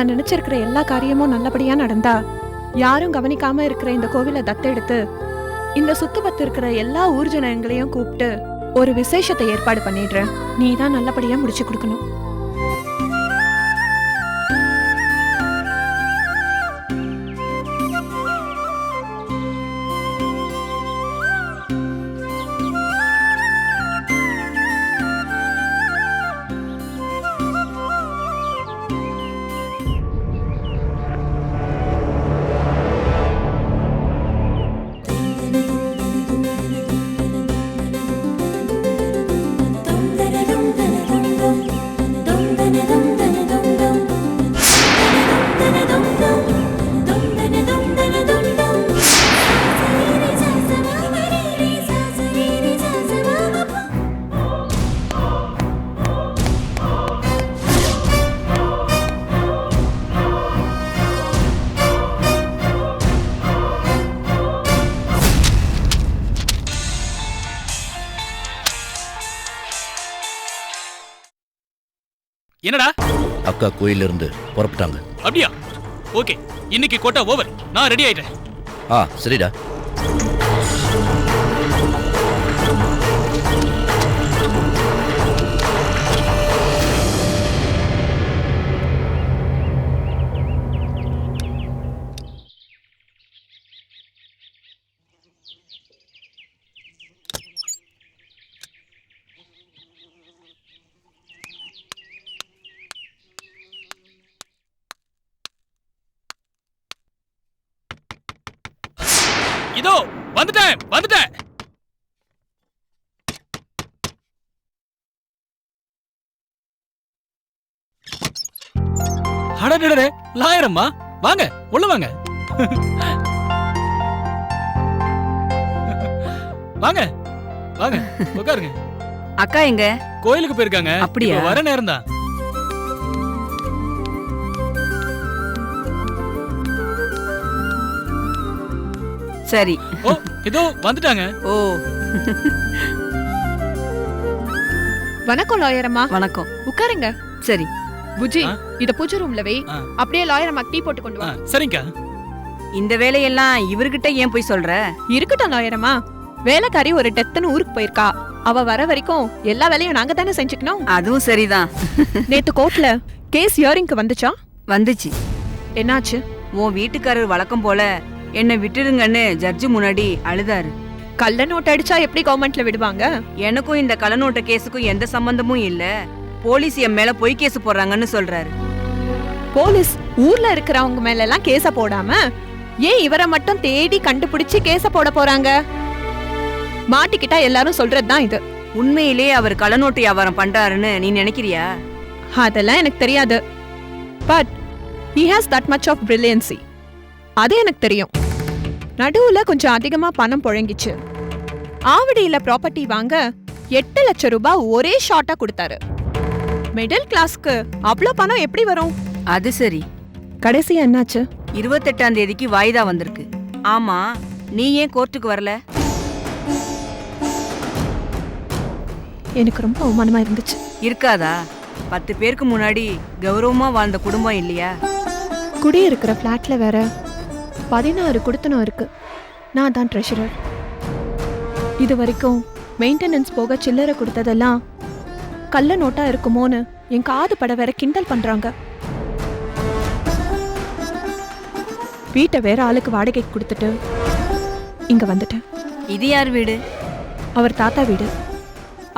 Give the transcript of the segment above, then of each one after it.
நான் நினைச்சிருக்கிற எல்லா காரியமும் நல்லபடியா நடந்தா யாரும் கவனிக்காம இருக்கிற இந்த கோவிலை தத்தெடுத்து இந்த சுத்துப்பத்து இருக்கிற எல்லா ஊர் ஜனங்களையும் கூப்பிட்டு ஒரு விசேஷத்தை ஏற்பாடு பண்ணிடுறேன். நீ தான் நல்லபடியா முடிச்சு கொடுக்கணும். என்னடா அக்கா கோயில இருந்து புறப்பட்டாங்க. அப்படியா? ஓகே, இன்னைக்கு கோட்டா ஓவர். நான் ரெடி ஆயிட்டேன். சரிடா. இதோ வந்துட்டேன். அடடடே, லாயரம்மா வாங்க, உள்ள வாங்க. வாங்க வாங்க, உட்காருங்க. அக்கா எங்க? கோயிலுக்கு போயிருக்காங்க. அப்படியா? வர நேரம் தான். சரி. ஓ, இதோ வந்துட்டாங்க. ஓ, வணக்கம் லாயரம்மா. வணக்கம். உட்காருங்க. சரி. புஜி, இத பூஜை ரூம்ல வை. ஆ. அப்படியே லாயரம்மா டீ போட்டு கொண்டு வா. சரிங்கக்கா. இந்த வேலையெல்லாம் இவர்கிட்ட ஏன் போய் சொல்ற? இருக்கட்டும் லாயரம்மா. வேலைக்காரி ஒரு டெத்துன்னு ஊருக்கு போயிருக்கா. அவ வர வரைக்கும் எல்லா வேலையும் நாங்க தானே செஞ்சுக்கணும். அதுவும் சரிதான். நேத்து கோர்ட்ல கேஸ் ஹியரிங்க்கு வந்துச்சா? வந்துச்சு. என்னாச்சு? உன் வீட்டுக்காரர் வழக்கம் போல என்னை விட்டுருங்கன்னு ஜட்ஜு முன்னாடி அழுதாரு. கள்ள நோட் அடிச்சா எப்படி கவர்மெண்ட்ல விடுவாங்க? எனக்கும் இந்த கள்ளநோட்ட கேஸுக்கும் எந்த சம்பந்தமும் இல்ல. போலீஸ் என் மேல பொய் கேஸ் போடுறாங்கன்னு சொல்றாரு. போலீஸ் ஊர்ல இருக்கிறவங்க மேல எல்லாம் கேஸ போடாம ஏன் இவரை மட்டும் தேடி கண்டுபிடிச்சு கேஸ போட போறாங்க? மாட்டிக்கிட்டா எல்லாரும் சொல்றதுதான் இது. உண்மையிலே அவர் கள்ளநோட்டு வியாபாரம் பண்றாருன்னு நீ நினைக்கிறியா? அதெல்லாம் எனக்கு தெரியாது. But he has that much of brilliancy. அது எனக்கு தெரியும். நடுவுல கொஞ்சம் அதிகமா பணம் புழங்கிச்சு. ஆவடியில ப்ராப்பர்ட்டி வாங்க 8 லட்சம் ரூபாய் ஒரே ஷார்ட்டா கொடுத்தாரு. மிடில் கிளாஸ்க்கு அவ்வளோ பணம் எப்படி வரும்? அது சரி. கடைசி என்னாச்சு? 28ஆம் தேதிக்கு வாய்தா வந்திருக்கு. ஆமா, நீ ஏன் கோர்ட்டுக்கு வரல? எனக்கு ரொம்ப அவமானமா இருந்துச்சு. இருக்காதா? 10 பேருக்கு முன்னாடி கௌரவமா வாழ்ந்த குடும்பம் இல்லையா? குடி இருக்கிற பிளாட்ல வேற 16 குடுத்தனம் இருக்கு. நான் தான் ட்ரெஷரர். இது வரைக்கும் மெயின்டெனன்ஸ் போக சில்லறை கொடுத்ததெல்லாம் கள்ள நோட்டா இருக்குமோன்னு என் காது பட வேற கிண்டல் பண்றாங்க. வீட்டை வேற ஆளுக்கு வாடகைக்கு கொடுத்துட்டு இங்க வந்துட்டேன். இது யார் வீடு? அவர் தாத்தா வீடு.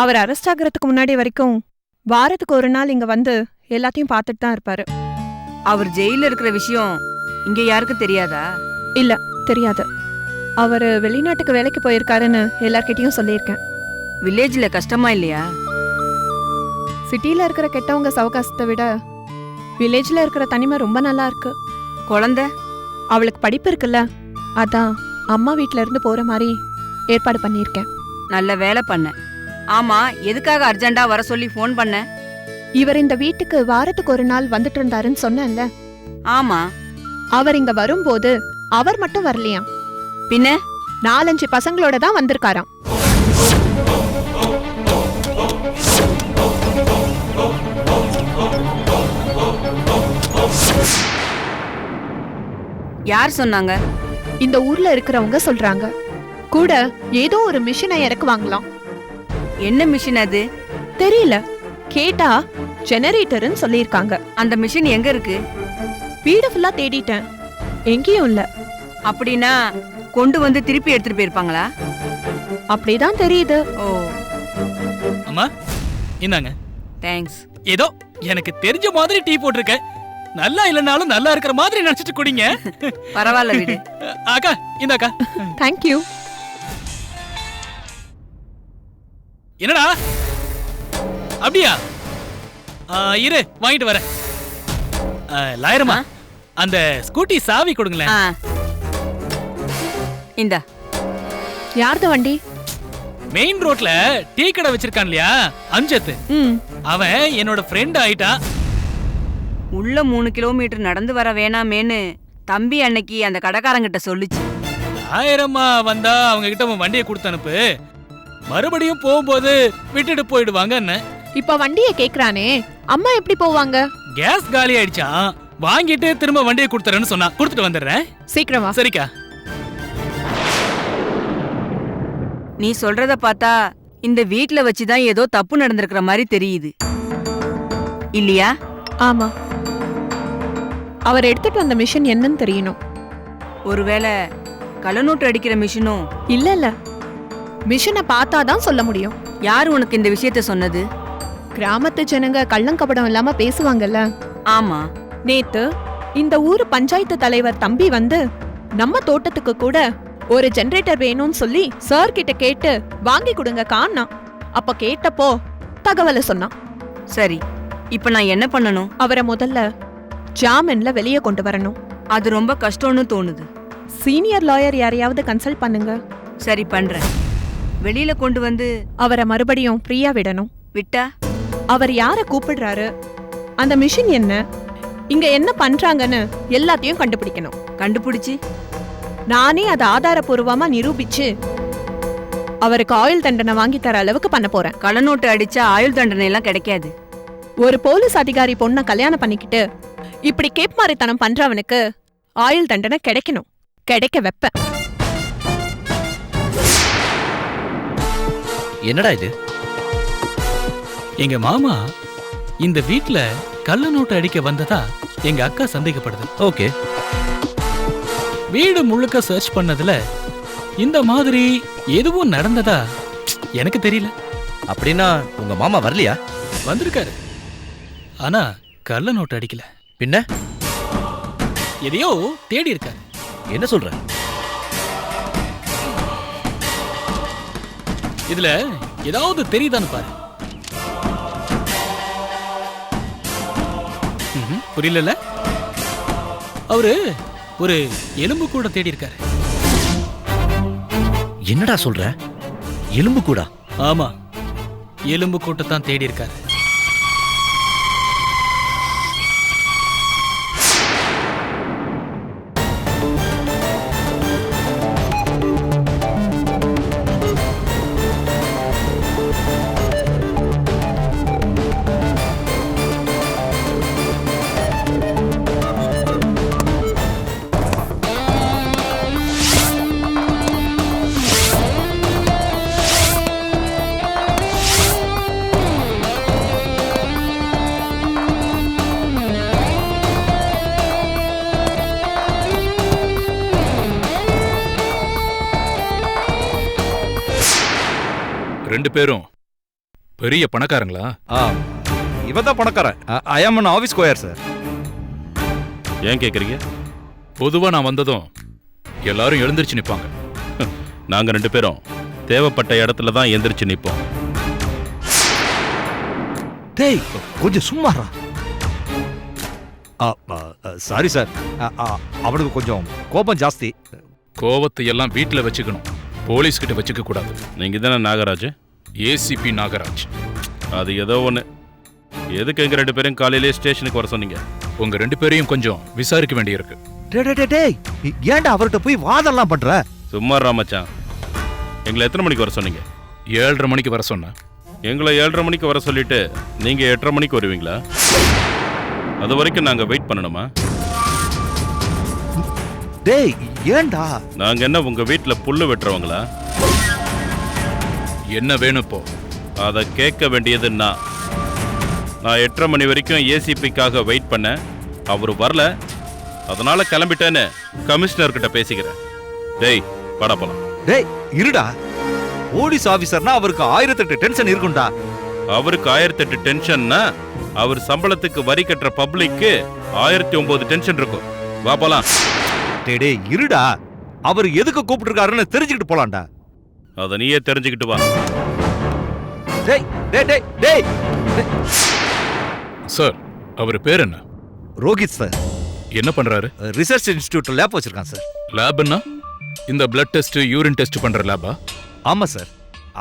அவர் அரெஸ்ட் ஆகிறதுக்கு முன்னாடி வரைக்கும் வாரத்துக்கு ஒரு நாள் இங்க வந்து எல்லாத்தையும் பார்த்துட்டு தான் இருப்பாரு. அவர் ஜெயில இருக்கிற விஷயம் இங்க யாருக்கு தெரியாதா? இல்ல, தெரியாது. அவரு வெளிநாட்டுக்கு வேலைக்கு போயிருக்காருன்னு எல்லார்கிட்டயும் சொல்லியிருக்கேன். வில்லேஜ்ல கஷ்டமா இல்லையா? சிட்டில இருக்கிற கெட்டவங்க சவகாசத்தை விட வில்லேஜ்ல இருக்கிற தனிமை ரொம்ப நல்லா இருக்கு. குழந்தை? அவளுக்கு படிப்பு இருக்குல்ல, அதான் அம்மா வீட்ல இருந்து போற மாதிரி ஏற்பாடு பண்ணியிருக்கேன். நல்ல வேலை பண்ண. ஆமா, எதுக்காக அர்ஜென்டா வர சொல்லி ஃபோன் பண்ண? இவர் இந்த வீட்டுக்கு வாரத்துக்கு ஒரு நாள் வந்துட்டு இருந்தாருன்னு சொன்னேன்ல. ஆமா. அவர் இங்க வரும்போது அவர் மட்டும் வரலையாம். பின்ன 4-5 பசங்களோட தான் வந்திருக்காராம். யார் சொன்னாங்க? இந்த ஊர்ல இருக்கிறவங்க சொல்றாங்க. கூட ஏதோ ஒரு மிஷினை இறக்குவாங்களாம். என்ன மிஷின் அது? தெரியல, கேட்டா ஜெனரேட்டர்னு சொல்லியிருக்காங்க. அந்த மிஷின் எங்க இருக்கு? வீடு ஃபுல்லா தேடிட்டேன், எங்கேயும் இல்ல. அப்படின்னா கொண்டு வந்து திருப்பி எடுத்துட்டு போயிருப்பாங்களா? அப்படிதான் தெரியுது. ஓ, அம்மா இந்தாங்க. தேங்க்ஸ். ஏதோ எனக்கு தெரிஞ்ச மாதிரி டீ போட்டிருக்க. நல்லா இல்லைனாலும் நல்லா இருக்கிற மாதிரி நினைச்சிட்டு குடிங்க. பரவாயில்ல விடு. அக்கா இந்தாக்கா. தேங்க்யூ. என்னடா அப்படியா? இரு வாங்கிட்டு வரேன். லாயரமா, அந்த ஸ்கூட்டி சாவி கொடுங்களேன். ஆ, இந்தா. யார்து வண்டி? மெயின் ரோட்ல டீ கடை வச்சிருக்கான் இல்லையா அம்ஜத், அவன் என்னோட ஃப்ரெண்ட் ஆயிட்டான். உள்ள 3 கிலோமீட்டர் நடந்து வர வேணாமேன்னு தம்பி அன்னைக்கு அந்த கடைக்காரங்கிட்ட சொல்லுச்சு. லாயரமா வந்தா அவங்க கிட்ட உன் வண்டியை கொடுத்து அனுப்பு, மறுபடியும் போகும்போது விட்டுட்டு போயிடுவாங்க. என்ன இப்ப வண்டியை கேக்குறானே, அம்மா எப்படி போவாங்க? கேஸ் காலி ஆயிடுச்சான், வாங்கிட்டு திரும்ப வண்டியை கொடுத்துறேன்னு சொன்னா. கொடுத்துட்டு வந்துடுறேன். சீக்கிரமா. சரிக்கா. நீ சொல்றத பார்த்தா இந்த வீட்ல வச்சுதான் ஏதோ தப்பு நடந்திருக்கிற மாதிரி தெரியுது இல்லையா? ஆமா, அவர் எடுத்துட்டு வந்த மிஷின் என்னன்னு தெரியணும். ஒருவேளை கள்ளநோட்டு அடிக்கிற மிஷினும்? இல்ல இல்ல, மிஷினை பார்த்தாதான் சொல்ல முடியும். யாரு உனக்கு இந்த விஷயத்த சொன்னது? கிராமத்து ஜனங்க கள்ளங்கபடம் இல்லாம பேசுவாங்கல்ல. ஆமா, நேத்து இந்த ஊர் பஞ்சாயத்து தலைவர் தம்பி வந்து நம்ம தோட்டத்துக்கு கூட ஒரு ஜெனரேட்டர் வேணும்னு சொல்லி சார் கிட்ட கேட்டு வாங்கி கொடுங்க காணா. அப்ப கேட்டப்போ தகவலை சொன்னான். சரி, இப்ப நான் என்ன பண்ணணும்? அவரை முதல்ல ஜாமீன்ல வெளியே கொண்டு வரணும். அது ரொம்ப கஷ்டம்னு தோணுது. சீனியர் லாயர் யாரையாவது கன்சல்ட் பண்ணுங்க. சரி, பண்றேன். வெளியில கொண்டு வந்து அவரை மறுபடியும் ஃப்ரீயா விடணும். விட்டா அவர் யார கூப்பிடுறாரு, அந்த மிஷின் என்ன, இங்க என்ன பண்றாங்கன்னு எல்லாத்தையும் கண்டுபிடிக்கணும். கண்டுபிடிச்சு நானே அதை ஆதாரபூர்வமா நிரூபிச்சு அவருக்கு ஆயுள் தண்டனை வாங்கி தர அளவுக்கு பண்ண போறேன். கள்ளநோட்டு அடிச்சா ஆயுள் தண்டனை எல்லாம் கிடைக்காது. ஒரு போலீஸ் அதிகாரி பொண்ண கல்யாணம் பண்ணிக்கிட்டு இப்படி கேப்மாரித்தனம் பண்றவனுக்கு ஆயுள் தண்டனை கிடைக்கணும். கிடைக்க வைப்பேன். என்னடா இது? எங்க மாமா இந்த வீட்ல கள்ள நோட்டு அடிக்க வந்ததா எங்க அக்கா சந்தேகப்படுது. ஓகே. வீடு முழுக்க சர்ச் பண்ணதுல இந்த மாதிரி எதுவும் நடந்ததா எனக்கு தெரியல. அப்படின்னா உங்க மாமா வரலையா? வந்திருக்காரு, ஆனா கள்ள நோட்டு அடிக்கல. பின்ன எதையோ தேடி இருக்காரு. என்ன சொல்ற? இதுல ஏதாவது தெரியுதான்னு பாரு. புரியல. அவரு ஒரு எலும்பு கூட தேடி இருக்காரு. என்னடா சொல்ற? எலும்பு கூடா? ஆமா, எலும்பு கூட்டத்தான் தேடி இருக்காரு. ரெண்டு பேரும் பெரிய பணக்காரங்களா? இவன் தான் பணக்காரன். ஐ ஆம் an ஆஃபீஸ் கோயர் சார். ஏன் கேக்குறீங்க? பொதுவா நான் வந்ததும் எல்லாரும் எழுந்திருச்சு நிப்பாங்க. நாங்க ரெண்டு பேரும் தேவைப்பட்ட இடத்துல தான் எந்திரிச்சு நிப்போம். டேய் கொஞ்சம் சும்மாறா. சாரி சார், அவனுக்கு கொஞ்சம் கோபம் ஜாஸ்தி. கோவத்தை எல்லாம் வீட்டுல வச்சுக்கணும், போலீஸ் கிட்ட வச்சுக்க கூடாது. நீங்க தானே நாகராஜ்? ஏசிபி நாகராஜ். அது ஏதோ ஒண்ணு. எதுக்கு எங்க ரெண்டு பேரும் காலையிலே ஸ்டேஷனுக்கு வர சொன்னீங்க? உங்க ரெண்டு பேரையும் கொஞ்சம் விசாரிக்க வேண்டியிருக்கு. டேய் ஏன்டா அவர்கிட்ட போய் வாதெல்லாம் பண்ற? சும்மா ராமச்சான், எங்களை எத்தனை மணிக்கு வர சொன்னீங்க? 7:30 மணிக்கு வர சொன்னேன். எங்களை 7:30 மணிக்கு வர சொல்லிட்டு நீங்க 8:30 மணிக்கு வருவீங்களா? அது வரைக்கும் நாங்க வெயிட் பண்ணணுமா? டேய் ஏன்டா? நாங்க என்ன உங்க வீட்டுல புல்லு வெட்டுறவங்களா? என்ன வேணும் இப்போ? அதை கேட்க வேண்டியது நான் 8:30 மணி வரைக்கும் ஏசிபிக்காக வெயிட் பண்ணேன். அவர் வரல, அதனால கிளம்பிட்டேன்னு கமிஷனர் கிட்ட பேசிக்கிறேன். டேய் வாடா போலாம். டேய் இருடா. போலீஸ் ஆபீசர்னா அவருக்கு 1008 டென்ஷன் இருக்கும்டா. அவருக்கு 1008 டென்ஷன்னா அவர் சம்பளத்துக்கு வரி கட்டுற பப்ளிக்கு 1009 டென்ஷன் இருக்கும். வா போலாம். டேய் இருடா. அவர் எதுக்கு கூப்பிட்டுருக்காருன்னு தெரிஞ்சுக்கிட்டு போலாம்டா. அதை நீயே தெரிஞ்சுக்கிட்டு வா. டேய் டேய் டேய் டேய். சார், அவர் பேர் என்ன? ரோஹித் சார். என்ன பண்றாரு? ரிசர்ச் இன்ஸ்டிடியூட்ல லேப் வச்சிருக்கான் சார். லேப்னா இந்த பிளட் டெஸ்ட், யூரின் டெஸ்ட் பண்ற லேபா? ஆமா சார்.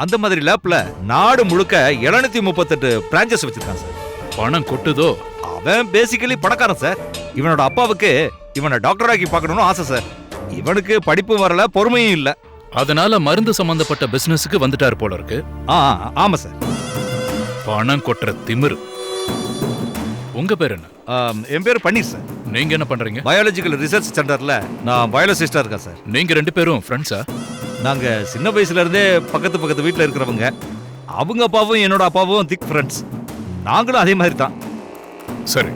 அந்த மாதிரி லேப்ல நாடு முழுக்க 738 பிரான்ச்சஸ் வச்சிருக்கான் சார். பணம் கொட்டுதோ? அவன் பேசிக்கலி பணக்காரன் சார். இவனோட அப்பாவுக்கு இவனை டாக்டர் ஆக்கி பார்க்கணும்னு ஆசை சார். இவனுக்கு படிப்பும் வரல, பொறுமையும் இல்ல. அதனால மருந்து சம்பந்தப்பட்ட பிசினஸுக்கு வந்துட்டாரு போல இருக்கு. ஆமா சார். பணம் கொட்டுற திமிரு. உங்க பேர் என்ன? என் பேர் பன்னீர் சார். நீங்க என்ன பண்றீங்க? பயாலஜிக்கல் ரிசர்ச் சென்டர்ல நான் பயாலஜிஸ்டா இருக்கேன் சார். நீங்க 2 பேரும் ஃப்ரெண்ட்ஸா? நாங்க சின்ன வயசுல இருந்தே பக்கத்து வீட்டுல இருக்கிறவங்க. அவங்க அப்பாவும் என்னோட அப்பாவும் திக் ஃப்ரெண்ட்ஸ். நாங்களும் அதே மாதிரி தான். சரி,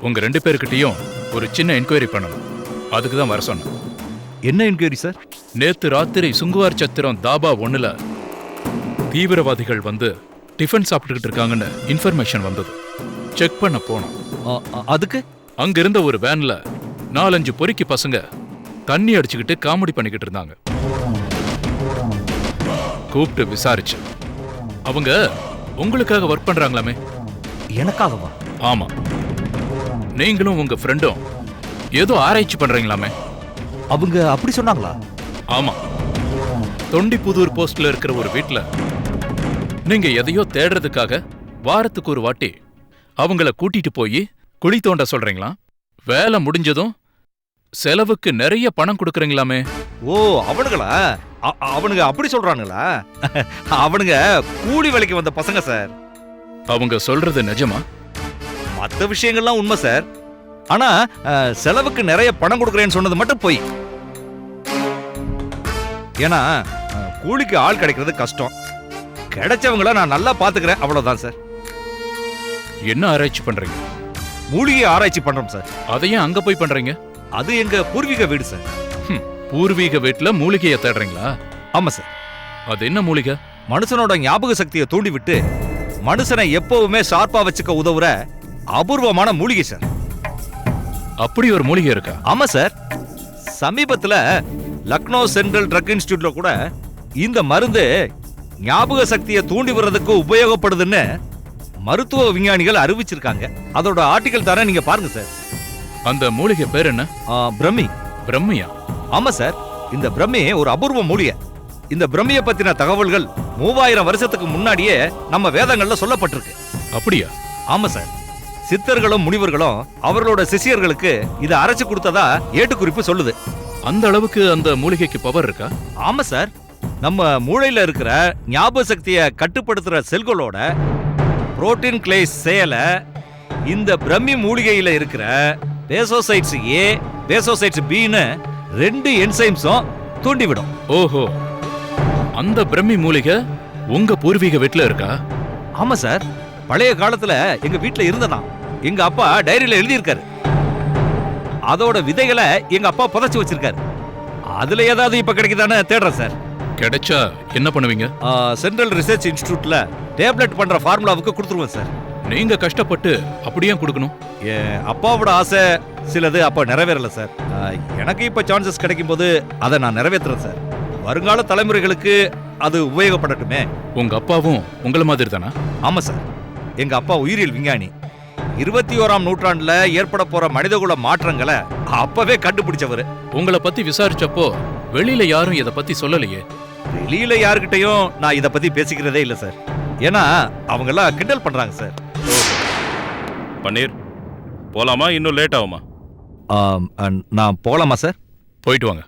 உங்க 2 பேர்கிட்டயும் ஒரு சின்ன என்கொயரி பண்ணணும். அதுக்கு தான் வர சொன்னேன். என்ன என்கொயரி சார்? நேத்து ராத்திரி சுங்குவார் சத்திரம் தாபா 1ல தீவிரவாதிகள் வந்து டிஃபன் சாப்பிட்டுக்கிட்டு இருக்காங்கன்னு இன்ஃபர்மேஷன் வந்தது. செக் பண்ண போனோம். அதுக்கு அங்க இருந்த ஒரு வேன்ல 4-5 பொறுக்கி பசங்க தண்ணி அடிச்சுக்கிட்டு காமெடி பண்ணிக்கிட்டு இருந்தாங்க. கூப்பிட்டு விசாரிச்சு, அவங்க உங்களுக்காக ஒர்க் பண்றாங்களாமே. எனக்காகவா? ஆமா, நீங்களும் உங்க ஃப்ரெண்டும் ஏதோ ஆராய்ச்சி பண்றீங்களாமே. அவங்க அப்படி சொன்னாங்களா? ஆமா, தொண்டிப்புதூர் போஸ்ட்ல இருக்கிற ஒரு வீட்ல நீங்க எதையோ தேடுறதுக்காக வாரத்துக்கு ஒரு வாட்டி அவங்கள கூட்டிட்டு போய் குழி தோண்ட சொல்றீங்களா? வேலை முடிஞ்சதும் செலவுக்கு நிறைய பணம் கொடுக்கறீங்களாமே. ஓ, அவனுங்களா? அவனுங்க அப்படி சொல்றானுங்களா? அவனுங்க கூலி வேலைக்கு வந்த பசங்க சார். அவங்க சொல்றது நிஜமா? மற்ற விஷயங்கள்லாம் உண்மை சார். ஆனா செலவுக்கு நிறைய பணம் கொடுக்கறேன்னு சொன்னது மட்டும் போய். ஏன்னா கூலிக்கு ஆள் கிடைக்கிறது கஷ்டம். கிடைச்சவங்கள நான் நல்லா பாத்துக்கிறேன், அவ்வளவுதான் சார். என்ன ஆராய்ச்சி பண்றீங்க? மூலிகை ஆராய்ச்சி பண்றோம் சார். அதையும் அங்க போய் பண்றீங்க? அது எங்க பூர்வீக வீடு சார். பூர்வீக வீட்டுல மூலிகையை தேடுறீங்களா? ஆமா சார். அது என்ன மூலிகை? மனுஷனோட ஞாபக சக்தியை தூண்டி விட்டு மனுஷனை எப்பவுமே ஷார்ப்பா வச்சுக்க உதவுற அபூர்வமான மூலிகை சார். அப்படி ஒரு மூலிகை இருக்கா? ஆமா சார். சமீபத்துல லக்னோ சென்ட்ரல் ட்ரக் இன்ஸ்டிடியூட்ல கூட இந்த மருந்து ஞாபக சக்தியை தூண்டி விடுறதுக்கு உபயோகப்படுதுன்னு மருத்துவ விஞ்ஞானிகள் அறிவிச்சிருக்காங்க. அதோட ஆர்டிகல் தர நீங்க பாருங்க சார். அந்த மூலிகை பேர் என்ன? பிரம்மி. பிரம்மியா? ஆமா சார். இந்த பிரம்மி ஒரு அபூர்வ மூலிகை. இந்த பிரம்மிய பத்தின தகவல்கள் 3000 வருஷத்துக்கு முன்னாடியே நம்ம வேதங்கள்ல சொல்லப்பட்டிருக்கு. அப்படியா? ஆமா சார். சித்தர்களும் முனிவர்களும் அவர்களோட சிஷியர்களுக்கு இதை அரைச்சு கொடுத்ததா ஏட்டுக்குறிப்பு சொல்லுது. அந்த அளவுக்கு அந்த மூலிகைக்கு பவர் இருக்கா? ஆமா சார். நம்ம மூளையில இருக்கிற ஞாபக சக்தியை கட்டுப்படுத்துற செல்களோட புரோட்டீன் கிளேஸ் செயலை இந்த பிரம்மி மூலிகையில இருக்கிற பேசோசைட்ஸ் ஏ, பேசோசைட்ஸ் பின்னு 2 என்சைம்ஸும் தூண்டிவிடும். ஓஹோ, அந்த பிரம்மி மூலிகை உங்க பூர்வீக வீட்டுல இருக்கா? ஆமா சார். பழைய காலத்துல எங்க வீட்டுல இருந்ததாம். எங்க அப்பா டைரியில எழுதியிருக்காரு. அதோட விதைகளை எங்க அப்பா புதைச்சு வச்சிருக்காரு. அதுல ஏதாவது இப்ப கிடைக்குதான்னு தேடுறேன் சார். கிடைச்சா என்ன பண்ணுவீங்க? சென்ட்ரல் ரிசர்ச் இன்ஸ்டிடியூட்ல டேப்லெட் பண்ற ஃபார்முலாவுக்கு கொடுத்துருவேன் சார். நீங்க கஷ்டப்பட்டு அப்படியே கொடுக்கணும். என் அப்பாவோட ஆசை சிலது அப்ப நிறைவேறல சார். எனக்கு இப்ப சான்சஸ் கிடைக்கும் போது அதை நான் நிறைவேற்றுறேன் சார். வருங்கால தலைமுறைகளுக்கு அது உபயோகப்படட்டுமே. உங்க அப்பாவும் உங்கள மாதிரி தானா? ஆமா சார். எங்க அப்பா உயிரியல் விஞ்ஞானி. 21ஆம் நூற்றாண்டுல ஏற்பட போற மனிதகுல மாற்றங்களை அப்பவே கண்டுபிடிச்சவர். உங்களை பத்தி விசாரிச்சப்போ வெளியில யாரும் இத பத்தி சொல்லலையே. வெளியில யாருக்கிட்டையும் நான் இத பத்தி பேசிக்கிறதே இல்ல சார். ஏன்னா அவங்க எல்லாம் கிண்டல் பண்றாங்க சார். பன்னீர், போலாமா? இன்னும் லேட் ஆகுமா? நான் போலாமா சார்? போயிட்டு வாங்க.